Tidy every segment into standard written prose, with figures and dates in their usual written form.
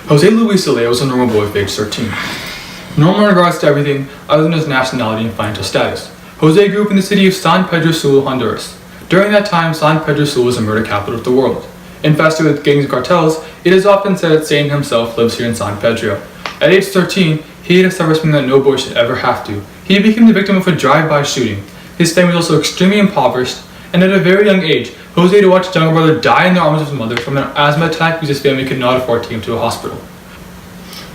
Jose Luis Soler was a normal boy of age 13. Normal in regards to everything other than his nationality and financial status. Jose grew up in the city of San Pedro Sula, Honduras. During that time, San Pedro Sula was the murder capital of the world. Infested with gangs and cartels, it is often said that Satan himself lives here in San Pedro. At age 13, he discovered something that no boy should ever have to. He became the victim of a drive-by shooting. His family was also extremely impoverished, and at a very young age, Jose had to watch his younger brother die in the arms of his mother from an asthma attack because his family could not afford to take him to a hospital.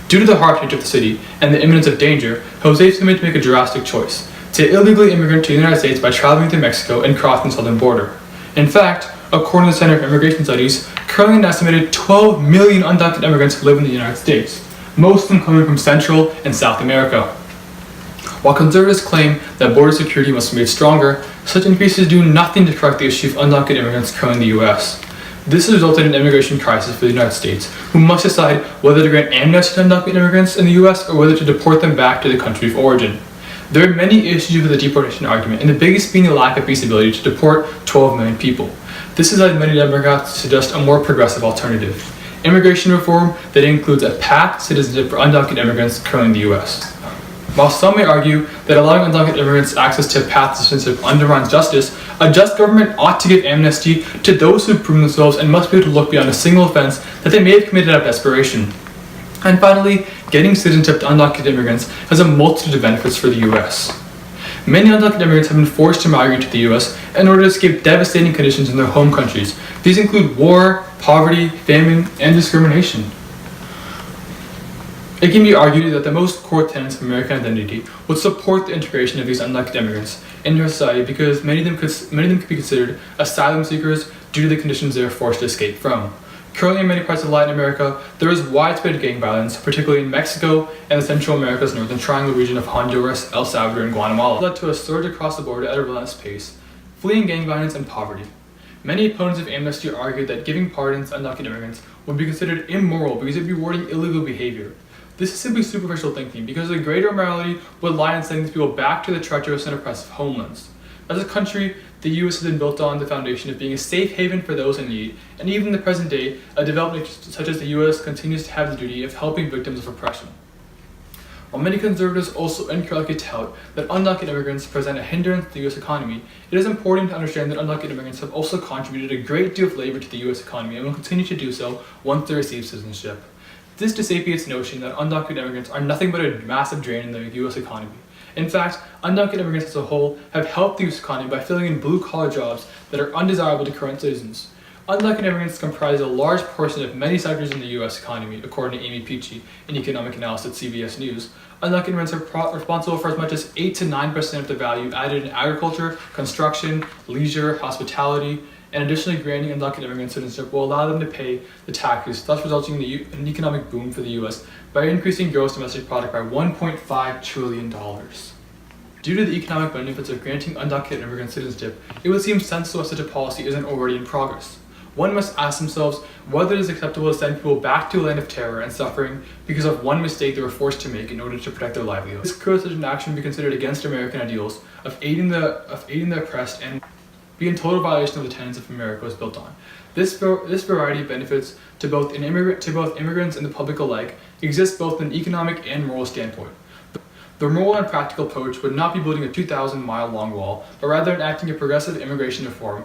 Due to the harsh nature of the city and the imminence of danger, Jose was made to make a drastic choice: to illegally immigrate to the United States by traveling to Mexico and crossing the southern border. In fact, according to the Center for Immigration Studies, currently an estimated 12 million undocumented immigrants live in the United States, most of them coming from Central and South America. While conservatives claim that border security must be made stronger, such increases do nothing to correct the issue of undocumented immigrants currently in the U.S. This has resulted in an immigration crisis for the United States, who must decide whether to grant amnesty to undocumented immigrants in the U.S. or whether to deport them back to the country of origin. There are many issues with the deportation argument, and the biggest being the lack of feasibility to deport 12 million people. This has led many Democrats to suggest a more progressive alternative: immigration reform that includes a path to citizenship for undocumented immigrants currently in the U.S. While some may argue that allowing undocumented immigrants access to a path to citizenship undermines justice, a just government ought to give amnesty to those who have proven themselves and must be able to look beyond a single offense that they may have committed out of desperation. And finally, getting citizenship to undocumented immigrants has a multitude of benefits for the U.S. Many undocumented immigrants have been forced to migrate to the U.S. in order to escape devastating conditions in their home countries. These include war, poverty, famine, and discrimination. It can be argued that the most core tenets of American identity would support the integration of these undocumented immigrants into society because many of them could be considered asylum seekers due to the conditions they are forced to escape from. Currently in many parts of Latin America, there is widespread gang violence, particularly in Mexico and the Central America's northern triangle region of Honduras, El Salvador, and Guatemala. This led to a surge across the border at a relentless pace, fleeing gang violence and poverty. Many opponents of amnesty argue that giving pardons to undocumented immigrants would be considered immoral because it would be rewarding illegal behavior. This is simply superficial thinking because the greater morality would lie in sending these people back to the treacherous and oppressive homelands. As a country, the U.S. has been built on the foundation of being a safe haven for those in need, and even in the present day, a development such as the U.S. continues to have the duty of helping victims of oppression. While many conservatives also incorrectly tout that undocumented immigrants present a hindrance to the U.S. economy, it is important to understand that undocumented immigrants have also contributed a great deal of labor to the U.S. economy and will continue to do so once they receive citizenship. This disapiates the notion that undocumented immigrants are nothing but a massive drain in the U.S. economy. In fact, undocumented immigrants as a whole have helped the U.S. economy by filling in blue-collar jobs that are undesirable to current citizens. Undocumented immigrants comprise a large portion of many sectors in the U.S. economy, according to Amy Peachy, an economic analyst at CBS News. Undocumented immigrants are responsible for as much as 8 to 9% of the value added in agriculture, construction, leisure, hospitality, and additionally granting undocumented immigrant citizenship will allow them to pay the taxes, thus resulting in an economic boom for the U.S. by increasing gross domestic product by $1.5 trillion. Due to the economic benefits of granting undocumented immigrant citizenship, it would seem senseless that such a policy isn't already in progress. One must ask themselves whether it is acceptable to send people back to a land of terror and suffering because of one mistake they were forced to make in order to protect their livelihood. This could such an action be considered against American ideals of aiding the oppressed and be in total violation of the tenets of America was built on. This variety of benefits to both immigrants and the public alike exists both in an economic and moral standpoint. The moral and practical approach would not be building a 2,000-mile-long wall, but rather enacting a progressive immigration reform,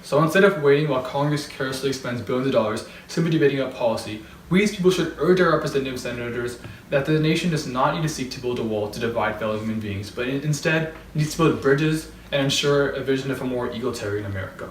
so instead of waiting while Congress carelessly spends billions of dollars simply debating about policy, we as people should urge our representative senators that the nation does not need to seek to build a wall to divide fellow human beings, but instead needs to build bridges and ensure a vision of a more egalitarian America.